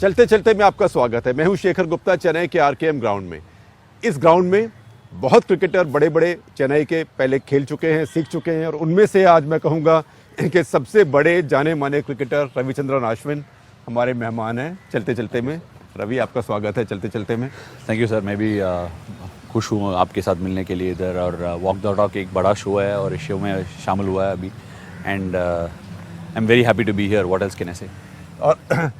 चलते चलते में आपका स्वागत है। मैं हूं शेखर गुप्ता, चेन्नई के आरकेएम ग्राउंड में। इस ग्राउंड में बहुत क्रिकेटर बड़े बड़े चेन्नई के पहले खेल चुके हैं, सीख चुके हैं, और उनमें से आज मैं कहूँगा कि सबसे बड़े जाने माने क्रिकेटर रविचंद्रन अश्विन हमारे मेहमान हैं चलते चलते में। रवि, आपका स्वागत है चलते चलते में। Thank you sir. मैं भी खुश हूँ आपके साथ मिलने के लिए इधर, और वॉक द टॉक एक बड़ा शो है और इस शो में शामिल हुआ है अभी, and I am very happy to be here. What else can I say. और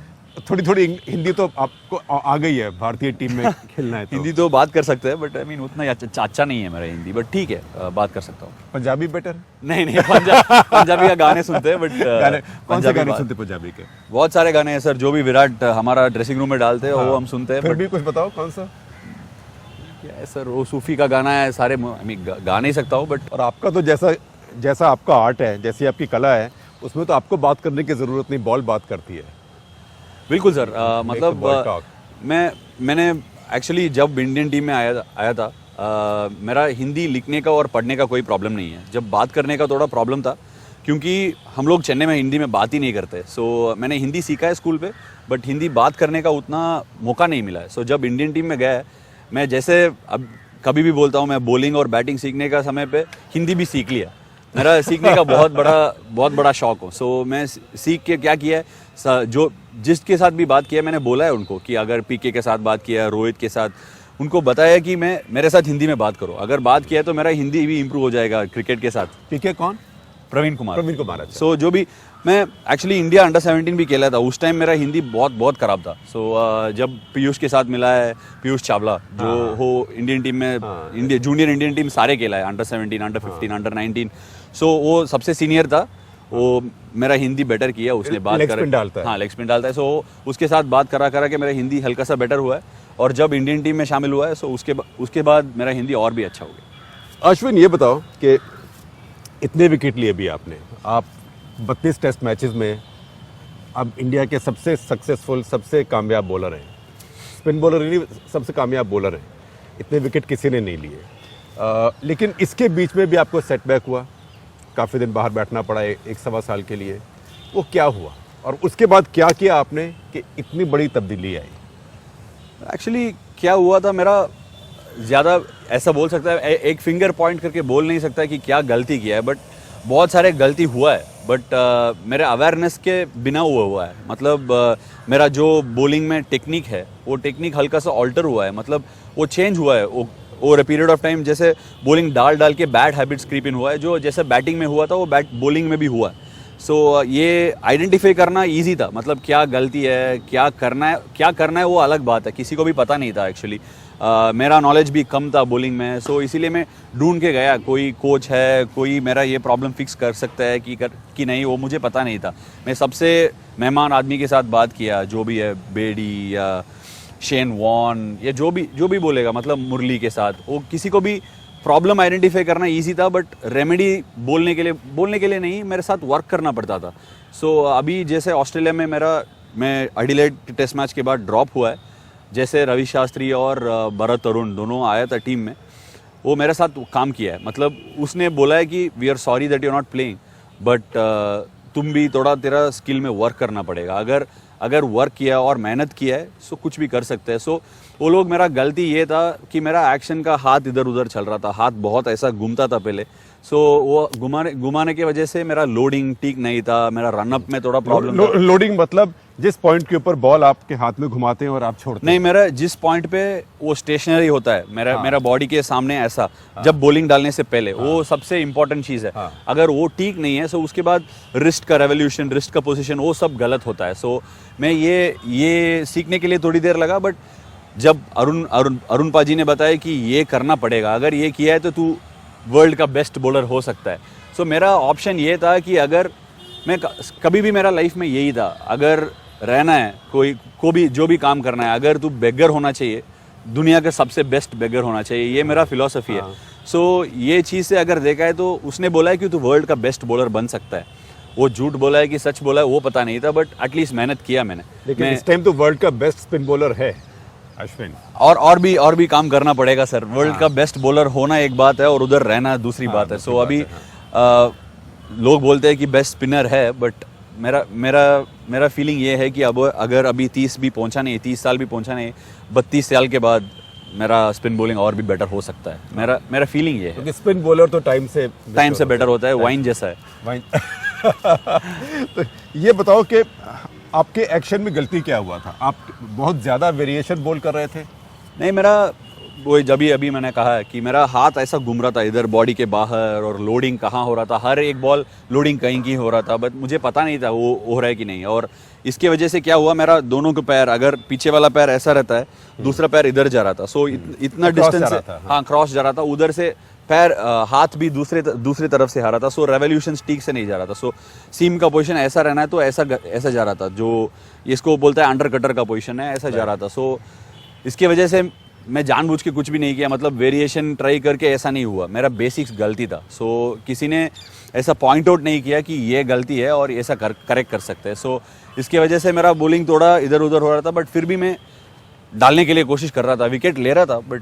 थोड़ी थोड़ी हिंदी तो आपको आ गई है, भारतीय टीम में खेलना है तो। हिंदी तो बात कर सकते हैं, बट आई मीन उतना अच्छा नहीं है मेरा हिंदी, बट ठीक है बात कर सकता हूँ। पंजाबी बेटर? नहीं पंजाबी का गाने सुनते हैं, बट कौन से गाने सुनते पंजाबी के? बहुत सारे गाने हैं सर, जो भी विराट हमारा ड्रेसिंग रूम में डालते हैं वो हम सुनते हैं। फिर भी कुछ बताओ कौन सा? क्या है सर, वो सूफी का गाना है, सारे गा नहीं सकता हूँ बट। और आपका तो जैसा आपका आर्ट है, जैसी आपकी कला है, उसमें तो आपको बात करने की ज़रूरत नहीं, बॉल बात करती है। बिल्कुल सर। मतलब मैंने एक्चुअली जब इंडियन टीम में आया था मेरा हिंदी लिखने का और पढ़ने का कोई प्रॉब्लम नहीं है। जब बात करने का थोड़ा प्रॉब्लम था, क्योंकि हम लोग चेन्नई में हिंदी में बात ही नहीं करते। सो मैंने हिंदी सीखा है स्कूल पे, बट हिंदी बात करने का उतना मौका नहीं मिला है। सो जब इंडियन टीम में गया, मैं जैसे अब कभी भी बोलता हूँ, मैं बॉलिंग और बैटिंग सीखने का समय पे हिंदी भी सीख लिया। मेरा सीखने का बहुत बड़ा शौक हो। सो मैं सीख के क्या किया है, जो जिसके साथ भी बात किया मैंने बोला है उनको कि अगर पीके के साथ बात किया, रोहित के साथ, उनको बताया कि मेरे साथ हिंदी में बात करो। अगर बात किया तो मेरा हिंदी भी इम्प्रूव हो जाएगा क्रिकेट के साथ। पीके कौन? प्रवीण कुमार। अच्छा। सो जो भी मैं एक्चुअली इंडिया अंडर 17 भी खेला था, उस टाइम मेरा हिंदी बहुत खराब था। सो जब पीयूष के साथ मिला है, पीयूष चावला जो हो इंडियन टीम में, जूनियर इंडियन टीम सारे खेला है, अंडर 17, अंडर 15, अंडर 19। सो वो सबसे सीनियर था, वो मेरा हिंदी बेटर किया उसने। बात कर हाँ, लेग स्पिन डालता है। सो उसके साथ बात करा के मेरा हिंदी हल्का सा बेटर हुआ है, और जब इंडियन टीम में शामिल हुआ है सो उसके बाद मेरा हिंदी और भी अच्छा हो गया। अश्विन, ये बताओ कि इतने विकेट लिए भी आपने, आप 32 टेस्ट मैचेस में अब इंडिया के सबसे सक्सेसफुल, सबसे कामयाब बॉलर हैं। स्पिन बॉलर नहीं, सबसे कामयाब बॉलर हैं। इतने विकेट किसी ने नहीं लिए, लेकिन इसके बीच में भी आपको सेटबैक हुआ, काफ़ी दिन बाहर बैठना पड़ा एक सवा साल के लिए। वो क्या हुआ और उसके बाद क्या किया आपने कि इतनी बड़ी तब्दीली आई? एक्चुअली क्या हुआ था, मेरा ज़्यादा ऐसा बोल सकता है, एक फिंगर पॉइंट करके बोल नहीं सकता कि क्या गलती किया है, बट बहुत सारे गलती हुआ है, बट मेरे अवेयरनेस के बिना हुआ है। मतलब मेरा जो बॉलिंग में टेक्निक है, वो टेक्निक हल्का सा ऑल्टर हुआ है, मतलब वो चेंज हुआ है over a period of time. जैसे बॉलिंग डाल के बैड हैबिट्स क्रीप इन हुआ है, जो जैसे बैटिंग में हुआ था वो बॉलिंग में भी हुआ है। सो ये आइडेंटिफाई करना इजी था, मतलब क्या गलती है, क्या करना है वो अलग बात है, किसी को भी पता नहीं था एक्चुअली। मेरा नॉलेज भी कम था बॉलिंग में, सो इसीलिए मैं ढूंढ के गया, कोई कोच है, कोई मेरा ये प्रॉब्लम फिक्स कर सकता है कि नहीं, वो मुझे पता नहीं था। मैं सबसे मेहमान आदमी के साथ बात किया, जो भी है, बेडी या शेन वॉन या जो भी बोलेगा, मतलब मुरली के साथ, वो किसी को भी प्रॉब्लम आइडेंटिफाई करना इजी था, बट रेमेडी बोलने के लिए नहीं, मेरे साथ वर्क करना पड़ता था। सो अभी जैसे ऑस्ट्रेलिया में मैं एडिलेड टेस्ट मैच के बाद ड्रॉप हुआ है, जैसे रवि शास्त्री और भरत तरुण दोनों आया था टीम में, वो मेरे साथ काम किया है। मतलब उसने बोला है कि we are sorry that you are not playing, but तुम भी थोड़ा तेरा स्किल में वर्क करना पड़ेगा। अगर वर्क किया और मेहनत किया है सो कुछ भी कर सकते हैं। सो वो लोग, मेरा गलती ये था कि मेरा एक्शन का हाथ इधर उधर चल रहा था, हाथ बहुत ऐसा घूमता था पहले। सो वो घुमाने की वजह से मेरा लोडिंग ठीक नहीं था, मेरा रनअप में थोड़ा प्रॉब्लम था। लोडिंग मतलब जिस पॉइंट के ऊपर बॉल आपके हाथ में घुमाते हैं और आप छोड़ते हैं? नहीं, मेरा जिस पॉइंट पे वो स्टेशनरी होता है, मेरा बॉडी के सामने ऐसा, जब बॉलिंग डालने से पहले, वो सबसे इंपॉर्टेंट चीज़ है। अगर वो ठीक नहीं है, सो उसके बाद रिस्ट का रेवोल्यूशन, रिस्ट का पोजीशन, वो सब गलत होता है। सो मैं ये सीखने के लिए थोड़ी देर लगा, बट जब अरुण पाजी ने बताया कि ये करना पड़ेगा, अगर ये किया है तो तू वर्ल्ड का बेस्ट बॉलर हो सकता है। सो मेरा ऑप्शन ये था कि अगर मैं कभी भी, मेरा लाइफ में यही था, अगर रहना है, को भी जो भी काम करना है, अगर तू बेगर होना चाहिए, दुनिया का सबसे बेस्ट बेगर होना चाहिए, ये मेरा फिलॉसफी है। सो ये चीज़ से अगर देखा है तो उसने बोला है कि तू वर्ल्ड का बेस्ट बॉलर बन सकता है। वो झूठ बोला है कि सच बोला है वो पता नहीं था, बट एटलीस्ट मेहनत किया मैंने। लेकिन इस टाइम तो वर्ल्ड का बेस्ट स्पिन बॉलर है अश्विन, और भी काम करना पड़ेगा सर। वर्ल्ड का बेस्ट बॉलर होना एक बात है और उधर रहना दूसरी बात है। सो अभी लोग बोलते हैं कि बेस्ट स्पिनर है, बट मेरा मेरा फीलिंग ये है कि अब अगर अभी 30 भी पहुंचा नहीं, 30 साल भी पहुंचा नहीं, 32 साल के बाद मेरा स्पिन बॉलिंग और भी बेटर हो सकता है। मेरा फीलिंग ये है, क्योंकि स्पिन बॉलर तो टाइम से बेटर होता है, वाइन जैसा है। वाइन तो ये बताओ कि आपके एक्शन में गलती क्या हुआ था? आप बहुत ज़्यादा वेरिएशन बॉल कर रहे थे? नहीं, मेरा वो जब अभी मैंने कहा है कि मेरा हाथ ऐसा घूम रहा था इधर बॉडी के बाहर, और लोडिंग कहाँ हो रहा था, हर एक बॉल लोडिंग कहीं की हो रहा था, बट मुझे पता नहीं था वो हो रहा है कि नहीं। और इसके वजह से क्या हुआ, मेरा दोनों के पैर, अगर पीछे वाला पैर ऐसा रहता है, दूसरा पैर इधर जा रहा था, सो इतना डिस्टेंस, हाँ क्रॉस जा रहा था उधर से, पैर हाथ भी दूसरी तरफ से आ रहा था, सो रेवोल्यूशन ठीक से नहीं जा रहा था। सो सीम का पोजीशन ऐसा रहना है तो ऐसा जा रहा था, जो इसको बोलता है अंडर कटर का पोजीशन है, ऐसा जा रहा था। सो इसकी वजह से मैं जानबूझ के कुछ भी नहीं किया, मतलब वेरिएशन ट्राई करके ऐसा नहीं हुआ, मेरा बेसिक्स गलती था। सो किसी ने ऐसा पॉइंट आउट नहीं किया कि ये गलती है और ऐसा करेक्ट कर सकते हैं। सो इसकी वजह से मेरा बॉलिंग थोड़ा इधर उधर हो रहा था, बट फिर भी मैं डालने के लिए कोशिश कर रहा था, विकेट ले रहा था, बट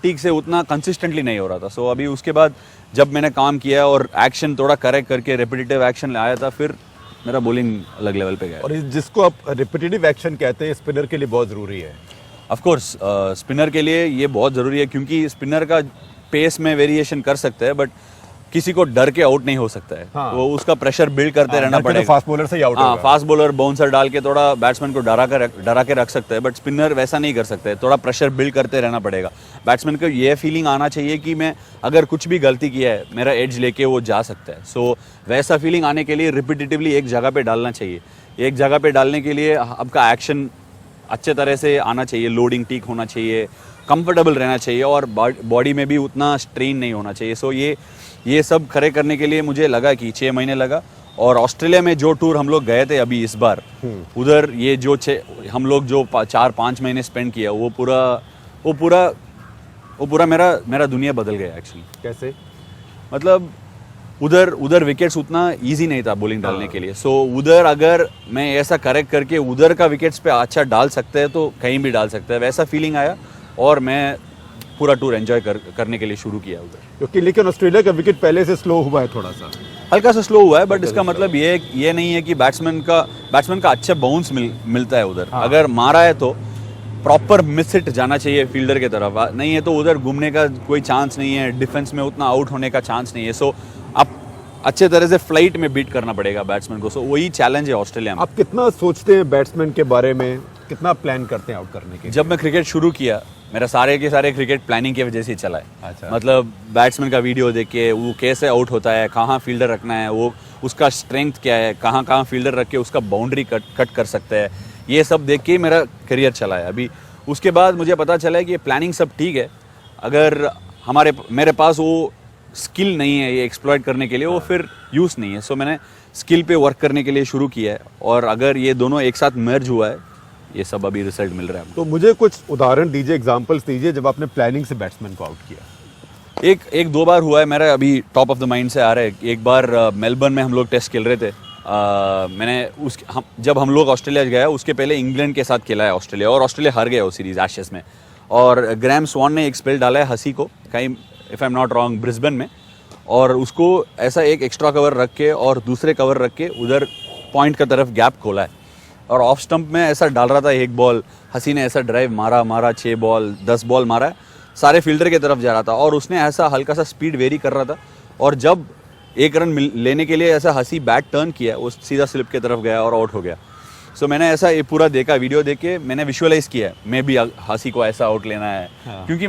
ठीक से उतना कंसिस्टेंटली नहीं हो रहा था। सो अभी उसके बाद जब मैंने काम किया और एक्शन थोड़ा करेक्ट करके रिपीटेटिव एक्शन आया था, फिर मेरा बॉलिंग अलग लेवल पे गया। और जिसको आप रिपीटेटिव एक्शन कहते हैं, स्पिनर के लिए बहुत ज़रूरी है। ऑफ कोर्स स्पिनर के लिए ये बहुत ज़रूरी है, क्योंकि स्पिनर का पेस में वेरिएशन कर सकते हैं, बट किसी को डर के आउट नहीं हो सकता है। हाँ। वो उसका प्रेशर बिल्ड करते रहना पड़ेगा। फास्ट बॉलर से ही आउट होगा। फास्ट बॉलर बाउंसर डाल के थोड़ा बैट्समैन को डरा के रख सकते हैं, बट स्पिनर वैसा नहीं कर सकते, थोड़ा प्रेशर बिल्ड करते रहना पड़ेगा। बैट्समैन को ये फीलिंग आना चाहिए कि मैं अगर कुछ भी गलती किया है, मेरा एज लेके वो जा सकता है। सो वैसा फीलिंग आने के लिए रिपीटेटिवली एक जगह पे डालना चाहिए। एक जगह पे डालने के लिए आपका एक्शन अच्छे तरह से आना चाहिए, लोडिंग ठीक होना चाहिए, कंफर्टेबल रहना चाहिए, और बॉडी में भी उतना स्ट्रेन नहीं होना चाहिए। सो ये सब खड़े करने के लिए मुझे लगा कि 6 महीने लगा। और ऑस्ट्रेलिया में जो टूर हम लोग गए थे अभी इस बार, उधर ये जो हम लोग जो 4-5 महीने स्पेंड किया, वो पूरा मेरा दुनिया बदल गया एक्चुअली। कैसे? मतलब उधर विकेट्स उतना इजी नहीं था बॉलिंग डालने के लिए। सो उधर अगर मैं ऐसा करेक्ट करके उधर का विकेट्स पे अच्छा डाल सकते हैं तो कहीं भी डाल सकते हैं, वैसा फीलिंग आया, और मैं पूरा टूर एंजॉय करने के लिए शुरू किया उधर। क्योंकि लेकिन ऑस्ट्रेलिया का विकेट पहले से स्लो हुआ है, थोड़ा सा हल्का सा स्लो हुआ है, बट इसका मतलब ये नहीं है कि बैट्समैन का अच्छा बाउंस मिलता है उधर। हाँ। अगर मारा है तो प्रॉपर मिस हिट जाना चाहिए फील्डर की तरफ, नहीं है तो उधर घूमने का कोई चांस नहीं है, डिफेंस में उतना आउट होने का चांस नहीं है। सो आप अच्छे तरह से फ्लाइट में बीट करना पड़ेगा बैट्समैन को। सो वही चैलेंज है ऑस्ट्रेलिया में। आप कितना सोचते हैं बैट्समैन के बारे में, कितना प्लान करते हैं आउट करने के? जब मैं क्रिकेट शुरू किया, मेरा सारे के सारे क्रिकेट प्लानिंग की वजह से ही चला है। अच्छा। मतलब बैट्समैन का वीडियो देख के वो कैसे आउट होता है, कहाँ फील्डर रखना है, वो उसका स्ट्रेंथ क्या है, कहाँ फील्डर रख के उसका बाउंड्री कट कर सकते हैं, ये सब देख के ही मेरा करियर चला है। अभी उसके बाद मुझे पता चला है कि ये प्लानिंग सब ठीक है, अगर मेरे पास वो स्किल नहीं है ये एक्सप्लॉइट करने के लिए, वो फिर यूज़ नहीं है। सो मैंने स्किल पे वर्क करने के लिए शुरू किया है, और अगर ये दोनों एक साथ मर्ज हुआ है, ये सब अभी रिजल्ट मिल रहा है। तो मुझे कुछ उदाहरण दीजिए, एग्जांपल्स दीजिए जब आपने प्लानिंग से बैट्समैन को आउट किया। एक दो बार हुआ है मेरा, अभी टॉप ऑफ द माइंड से आ रहा है। एक बार मेलबर्न में हम लोग टेस्ट खेल रहे थे, जब हम लोग ऑस्ट्रेलिया गया, उसके पहले इंग्लैंड के साथ खेला है ऑस्ट्रेलिया, और ऑस्ट्रेलिया हार गया वो सीरीज एशेस में। और ग्रैम स्वॉन ने एक स्पेल डाला है हसी को, कहीं if I am not wrong Brisbane में, और उसको ऐसा एक एक्स्ट्रा कवर रख के और दूसरे कवर रख के उधर पॉइंट का तरफ गैप खोला है, और ऑफ स्टंप में ऐसा डाल रहा था एक बॉल, हसी ने ऐसा ड्राइव मारा 6 बॉल 10 बॉल मारा है, सारे फील्डर की तरफ जा रहा था, और उसने ऐसा हल्का सा स्पीड वेरी कर रहा था, और जब एक रन लेने के लिए ऐसा हसी बैट टर्न किया, वो सीधा स्लिप की तरफ गया और आउट हो गया। सो मैंने ऐसा ये पूरा देखा, वीडियो देख के मैंने विजुअलाइज किया मैं भी हसी को ऐसा आउट लेना है। हाँ। क्योंकि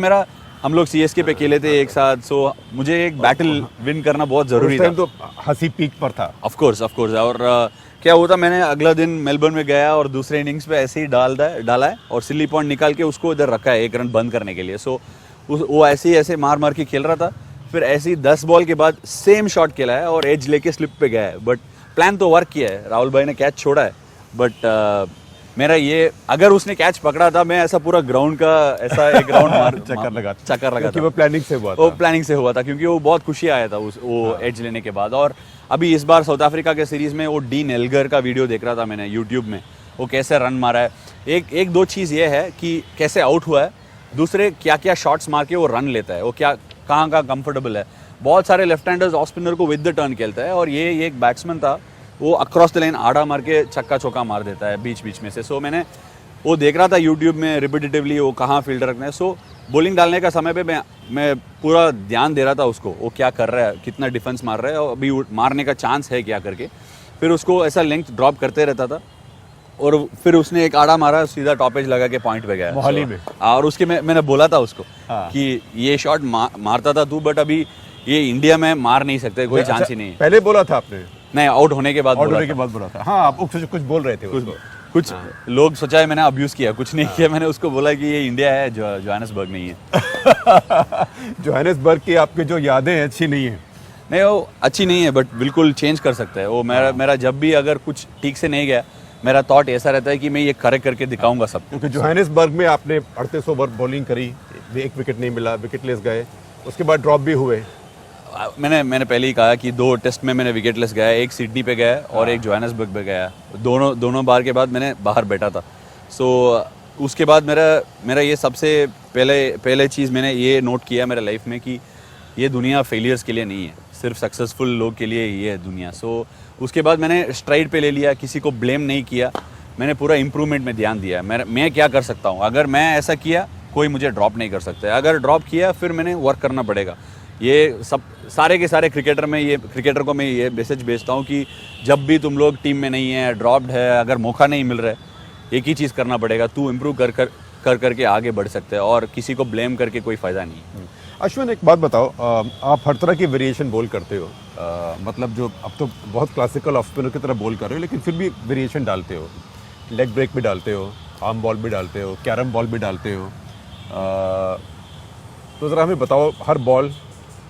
हम लोग CSK पे खेले थे एक साथ, सो मुझे एक बैटल विन करना बहुत ज़रूरी था। तो हसी पीक पर था। Of course. और क्या हुआ था, मैंने अगला दिन मेलबर्न में गया और दूसरे इनिंग्स पे ऐसे ही डाला है और सिली पॉइंट निकाल के उसको इधर रखा है 1 रन बंद करने के लिए। सो वो ऐसे मार के खेल रहा था, फिर ऐसे ही 10 बॉल के बाद सेम शॉट खेला है और एज लेके स्लिप पे गया है, बट प्लान तो वर्क किया है। राहुल भाई ने कैच छोड़ा है, बट मेरा ये, अगर उसने कैच पकड़ा था, मैं ऐसा पूरा ग्राउंड का ऐसा एक राउंड चक्कर लगा था। वो प्लानिंग से हुआ था, क्योंकि वो बहुत खुशी आया था वो एज लेने के बाद। और अभी इस बार साउथ अफ्रीका के सीरीज में वो डीन एल्गर का वीडियो देख रहा था मैंने यूट्यूब में, वो कैसे रन मारा है। एक दो चीज़ ये है कि कैसे आउट हुआ है, दूसरे क्या शॉट्स मार के वो रन लेता है, वो कहाँ कंफर्टेबल है। बहुत सारे लेफ्ट हैंडर्स ऑफ स्पिनर को विद द टर्न खेलता है, और ये एक बैट्समैन था वो अक्रॉस द लाइन आड़ा मार के छक्का चौका मार देता है बीच बीच में से। सो मैंने वो देख रहा था यूट्यूब में रिपीटेटिवली वो कहाँ फील्डर रखना है। सो बॉलिंग डालने का समय पे मैं पूरा ध्यान दे रहा था उसको, वो क्या कर रहा है, कितना डिफेंस मार रहा है और अभी मारने का चांस है क्या करके। फिर उसको ऐसा लेंथ ड्रॉप करते रहता था और फिर उसने एक आड़ा मारा, सीधा टॉप एज लगा के पॉइंट पे गया मोहाली में। और उसके मैंने बोला था उसको हाँ। कि ये शॉट मारता था तू, बट अभी ये इंडिया में मार नहीं सकते, कोई चांस ही नहीं है। पहले बोला था आपने? नहीं, आउट होने के बाद आउट बोला होने के था। बाद बोला था। हाँ, आप कुछ बोल रहे थे उसको। कुछ लोग सोचा है मैंने अब्यूज किया, कुछ नहीं किया। मैंने उसको बोला कि ये इंडिया है, जोहानिसबर्ग नहीं है। जोहानिसबर्ग की आपकी जो यादें हैं अच्छी नहीं है? नहीं, वो अच्छी नहीं है, बट बिल्कुल चेंज कर सकता है वो। मेरा जब भी अगर कुछ ठीक से नहीं गया, मेरा थॉट ऐसा रहता है कि मैं ये करेक्ट करके दिखाऊंगा सबको। क्योंकि जोहानिसबर्ग में आपने 38 ओवर बॉलिंग करी, एक विकेट नहीं मिला, विकेटलेस गए, उसके बाद ड्रॉप भी हुए। मैंने पहले ही कहा कि 2 टेस्ट में मैंने विकेटलेस गया, एक सिडनी पे गया और एक जोहानिसबर्ग पे गया। दोनों बार के बाद मैंने बाहर बैठा था। सो उसके बाद मेरा ये सबसे पहले चीज़ मैंने ये नोट किया मेरे लाइफ में कि ये दुनिया फेलियर्स के लिए नहीं है, सिर्फ सक्सेसफुल लोग के लिए ये है दुनिया। सो उसके बाद मैंने स्ट्राइड पे ले लिया, किसी को ब्लेम नहीं किया, मैंने पूरा इम्प्रूवमेंट में ध्यान दिया। मैं क्या कर सकता हूँ, अगर मैं ऐसा किया कोई मुझे ड्रॉप नहीं कर सकता। अगर ड्रॉप किया फिर मैंने वर्क करना पड़ेगा। ये सब सारे के सारे क्रिकेटर को मैं ये मैसेज भेजता हूँ कि जब भी तुम लोग टीम में नहीं है, ड्रॉप्ड है, अगर मौका नहीं मिल रहा है, एक ही चीज़ करना पड़ेगा, तू इम्प्रूव करके आगे बढ़ सकते हैं और किसी को ब्लेम करके कोई फ़ायदा नहीं। अश्विन, एक बात बताओ, आप हर तरह की वेरिएशन बॉल करते हो, मतलब जो अब तो बहुत क्लासिकल ऑफ स्पिनर की तरह बॉल कर रहे हो, लेकिन फिर भी वेरिएशन डालते हो, लेग ब्रेक भी डालते हो, आर्म बॉल भी डालते हो, कैरम बॉल भी डालते हो। तो ज़रा हमें बताओ हर बॉल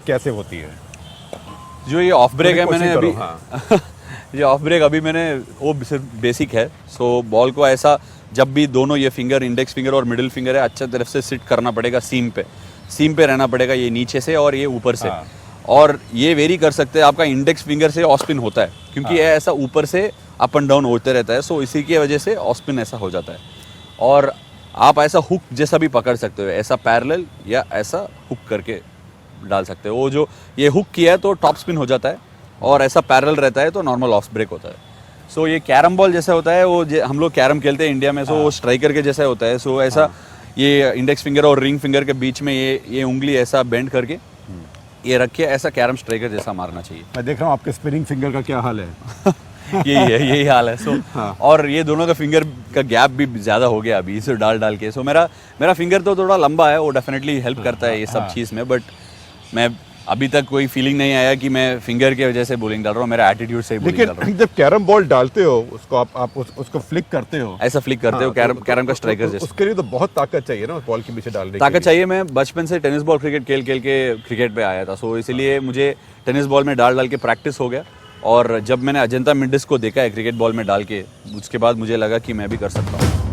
कैसे होती है? जो ये ऑफ ब्रेक है, कोशिश मैंने करो, अभी हाँ। ये ऑफ ब्रेक अभी मैंने वो सिर्फ बेसिक है। सो बॉल को ऐसा जब भी दोनों ये फिंगर, इंडेक्स फिंगर और मिडिल फिंगर है, अच्छा तरफ से सिट करना पड़ेगा, सीम पे रहना पड़ेगा, ये नीचे से और ये ऊपर से। हाँ। और ये वेरी कर सकते हैं, आपका इंडेक्स फिंगर से ऑफ स्पिन होता है क्योंकि ये ऐसा ऊपर से अप एंड डाउन होते रहता है। सो इसी की वजह से ऑफ स्पिन ऐसा हो जाता है। और आप ऐसा हुक जैसा भी पकड़ सकते हो, ऐसा पैरेलल या ऐसा हुक करके डाल सकते हो। वो जो ये हुक किया है तो टॉप स्पिन हो जाता है और ऐसा पैरेलल रहता है तो नॉर्मल ऑफ ब्रेक होता है। सो ये कैरम बॉल जैसा होता है, वो हम लोग कैरम खेलते हैं इंडिया में, सो वो स्ट्राइकर के जैसा होता है। सो ऐसा ये इंडेक्स फिंगर और रिंग फिंगर के बीच में ये उंगली ऐसा बेंड करके ये रख के ऐसा कैरम स्ट्राइकर जैसा मारना चाहिए। मैं देख रहा हूँ आपके स्पिनिंग फिंगर का क्या हाल है। यही हाल है। सो और ये दोनों का फिंगर का गैप भी ज़्यादा हो गया अभी इसे डाल के। सो मेरा फिंगर तो थोड़ा लंबा है, वो डेफिनेटली हेल्प करता है ये सब चीज़ में। बट मैं अभी तक कोई फीलिंग नहीं आया कि मैं फिंगर के वजह से बॉलिंग डाल रहा हूँ, मेरा एटीट्यूड से ही बॉलिंग डाल रहा हूँ। लेकिन जब कैरम बॉल डालते हो उसको आप उसको फ्लिक करते हो, ऐसा फ्लिक करते हो कैरम का स्ट्राइकर जैसे, उसके लिए तो बहुत ताकत चाहिए ना, बॉल के पीछे डालने ताकत चाहिए। मैं बचपन से टेनिस बॉल क्रिकेट खेल के क्रिकेट पे आया था। सो इसीलिए मुझे टेनिस बॉल में डाल के प्रैक्टिस हो गया। और जब मैंने अजंता मिंडिस को देखा है क्रिकेट बॉल में डाल के, उसके बाद मुझे लगा कि मैं भी कर सकता हूँ।